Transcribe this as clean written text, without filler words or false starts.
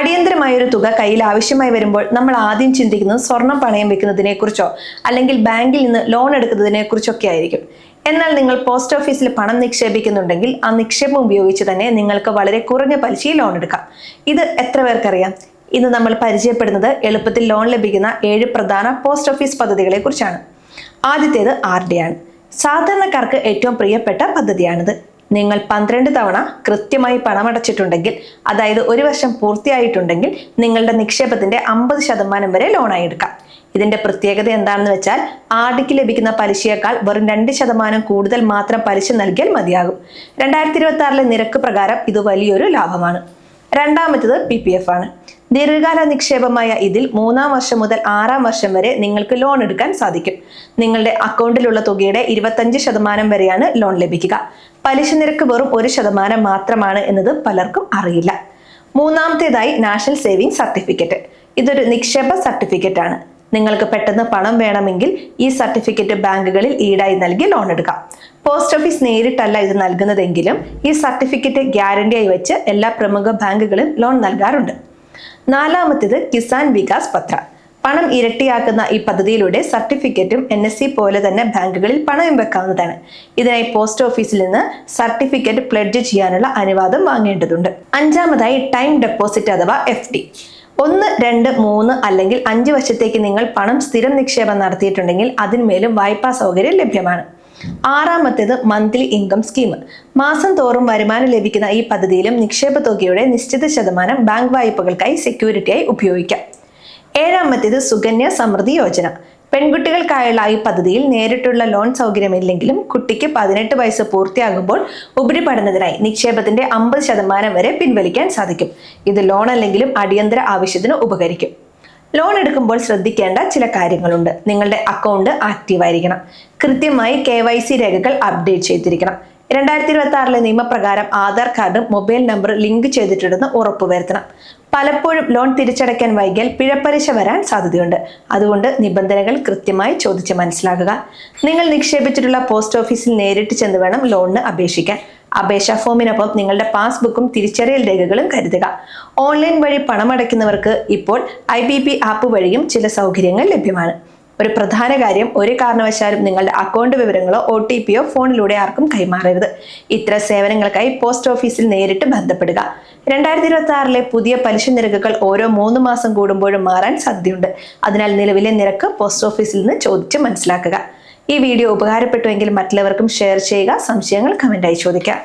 അടിയന്തരമായൊരു തുക കയ്യിൽ ആവശ്യമായി വരുമ്പോൾ നമ്മൾ ആദ്യം ചിന്തിക്കുന്നത് സ്വർണം പണയം വെക്കുന്നതിനെ കുറിച്ചോ അല്ലെങ്കിൽ ബാങ്കിൽ നിന്ന് ലോൺ എടുക്കുന്നതിനെ കുറിച്ചൊക്കെ ആയിരിക്കും. എന്നാൽ നിങ്ങൾ പോസ്റ്റ് ഓഫീസിൽ പണം നിക്ഷേപിക്കുന്നുണ്ടെങ്കിൽ ആ നിക്ഷേപം ഉപയോഗിച്ച് തന്നെ നിങ്ങൾക്ക് വളരെ കുറഞ്ഞ പലിശയിൽ ലോൺ എടുക്കാം. ഇത് എത്ര പേർക്കറിയാം? ഇന്ന് നമ്മൾ പരിചയപ്പെടുന്നത് എളുപ്പത്തിൽ ലോൺ ലഭിക്കുന്ന 7 പ്രധാന പോസ്റ്റ് ഓഫീസ് പദ്ധതികളെ കുറിച്ചാണ്. ആദ്യത്തേത് RD ആണ്. സാധാരണക്കാർക്ക് ഏറ്റവും പ്രിയപ്പെട്ട പദ്ധതിയാണിത്. നിങ്ങൾ 12 തവണ കൃത്യമായി പണമടച്ചിട്ടുണ്ടെങ്കിൽ, അതായത് 1 വർഷം പൂർത്തിയായിട്ടുണ്ടെങ്കിൽ നിങ്ങളുടെ നിക്ഷേപത്തിന്റെ 50% വരെ ലോണായി എടുക്കാം. ഇതിന്റെ പ്രത്യേകത എന്താണെന്ന് വെച്ചാൽ RDക്ക് ലഭിക്കുന്ന പലിശയേക്കാൾ വെറും 2% കൂടുതൽ മാത്രം പലിശ നൽകിയാൽ മതിയാകും. 2026 നിരക്ക് പ്രകാരം ഇത് വലിയൊരു ലാഭമാണ്. രണ്ടാമത്തേത് PPF ആണ്. ദീർഘകാല നിക്ഷേപമായ ഇതിൽ 3-ാം വർഷം മുതൽ 6-ാം വർഷം വരെ നിങ്ങൾക്ക് ലോൺ എടുക്കാൻ സാധിക്കും. നിങ്ങളുടെ അക്കൗണ്ടിലുള്ള തുകയുടെ 25% വരെയാണ് ലോൺ ലഭിക്കുക. പലിശ നിരക്ക് വെറും 1% മാത്രമാണ് എന്നത് പലർക്കും അറിയില്ല. മൂന്നാമത്തേതായി നാഷണൽ സേവിംഗ് സർട്ടിഫിക്കറ്റ്. ഇതൊരു നിക്ഷേപ സർട്ടിഫിക്കറ്റ് ആണ്. നിങ്ങൾക്ക് പെട്ടെന്ന് പണം വേണമെങ്കിൽ ഈ സർട്ടിഫിക്കറ്റ് ബാങ്കുകളിൽ ഈടായി നൽകി ലോൺ എടുക്കാം. പോസ്റ്റ് ഓഫീസ് നേരിട്ടല്ല ഇത് നൽകുന്നതെങ്കിലും ഈ സർട്ടിഫിക്കറ്റ് ഗ്യാരണ്ടിയായി വെച്ച് എല്ലാ പ്രമുഖ ബാങ്കുകളും ലോൺ നൽകാറുണ്ട്. നാലാമത്തേത് കിസാൻ വികാസ് പത്ര. പണം ഇരട്ടിയാക്കുന്ന ഈ പദ്ധതിയിലൂടെ സർട്ടിഫിക്കറ്റും NSE പോലെ തന്നെ ബാങ്കുകളിൽ പണം വെക്കാവുന്നതാണ്. ഇതിനായി പോസ്റ്റ് ഓഫീസിൽ നിന്ന് സർട്ടിഫിക്കറ്റ് പ്ലെഡ്ജ് ചെയ്യാനുള്ള അനുവാദം വാങ്ങേണ്ടതുണ്ട്. അഞ്ചാമതായി ടൈം ഡെപ്പോസിറ്റ് അഥവാ FD. 1, 2, 3 അല്ലെങ്കിൽ 5 വർഷത്തേക്ക് നിങ്ങൾ പണം സ്ഥിരം നിക്ഷേപം നടത്തിയിട്ടുണ്ടെങ്കിൽ അതിന്മേലും വായ്പാ സൗകര്യം ലഭ്യമാണ്. ആറാമത്തേത് മന്ത്ലി ഇൻകം സ്കീം. മാസം തോറും വരുമാനം ലഭിക്കുന്ന ഈ പദ്ധതിയിലും നിക്ഷേപ തുകയുടെ നിശ്ചിത ശതമാനം ബാങ്ക് വായ്പകൾക്കായി സെക്യൂരിറ്റിയായി ഉപയോഗിക്കാം. ഏഴാമത്തേത് സുകന്യ സമൃദ്ധി യോജന. പെൺകുട്ടികൾക്കായുള്ള ഈ പദ്ധതിയിൽ നേരിട്ടുള്ള ലോൺ സൗകര്യമില്ലെങ്കിലും കുട്ടിക്ക് 18 വയസ്സ് പൂർത്തിയാകുമ്പോൾ ഉപരിപഠനത്തിനായി നിക്ഷേപത്തിന്റെ 50% വരെ പിൻവലിക്കാൻ സാധിക്കും. ഇത് ലോൺ അല്ലെങ്കിലും അടിയന്തര ആവശ്യത്തിന് ഉപകരിക്കും. ലോൺ എടുക്കുമ്പോൾ ശ്രദ്ധിക്കേണ്ട ചില കാര്യങ്ങളുണ്ട്. നിങ്ങളുടെ അക്കൗണ്ട് ആക്റ്റീവ് ആയിരിക്കണം. കൃത്യമായി KYC രേഖകൾ അപ്ഡേറ്റ് ചെയ്തിരിക്കണം. 2026 നിയമപ്രകാരം ആധാർ കാർഡും മൊബൈൽ നമ്പർ ലിങ്ക് ചെയ്തിട്ടുണ്ടെന്ന് ഉറപ്പുവരുത്തണം. പലപ്പോഴും ലോൺ തിരിച്ചടയ്ക്കാൻ വൈകിയാൽ പിഴപ്പലിശ വരാൻ സാധ്യതയുണ്ട്. അതുകൊണ്ട് നിബന്ധനകൾ കൃത്യമായി ചോദിച്ച് മനസ്സിലാക്കുക. നിങ്ങൾ നിക്ഷേപിച്ചിട്ടുള്ള പോസ്റ്റ് ഓഫീസിൽ നേരിട്ട് ചെന്ന് വേണം ലോണിന് അപേക്ഷിക്കാൻ. അപേക്ഷാ ഫോമിനൊപ്പം നിങ്ങളുടെ പാസ്ബുക്കും തിരിച്ചറിയൽ രേഖകളും കരുതുക. ഓൺലൈൻ വഴി പണമടയ്ക്കുന്നവർക്ക് ഇപ്പോൾ IBP ആപ്പ് വഴിയും ചില സൗകര്യങ്ങൾ ലഭ്യമാണ്. ഒരു പ്രധാന കാര്യം, ഒരു കാരണവശാലും നിങ്ങളുടെ അക്കൗണ്ട് വിവരങ്ങളോ OTPയോ ഫോണിലൂടെ ആർക്കും കൈമാറരുത്. ഇത്തരം സേവനങ്ങൾക്കായി പോസ്റ്റ് ഓഫീസിൽ നേരിട്ട് ബന്ധപ്പെടുക. 2026 പുതിയ പലിശ നിരക്കുകൾ ഓരോ 3 മാസം കൂടുമ്പോഴും മാറാൻ സാധ്യതയുണ്ട്. അതിനാൽ നിലവിലെ നിരക്ക് പോസ്റ്റ് ഓഫീസിൽ നിന്ന് ചോദിച്ച് മനസ്സിലാക്കുക. ഈ വീഡിയോ ഉപകാരപ്പെട്ടുവെങ്കിൽ മറ്റുള്ളവർക്കും ഷെയർ ചെയ്യുക. സംശയങ്ങൾ കമന്റായി ചോദിക്കാം.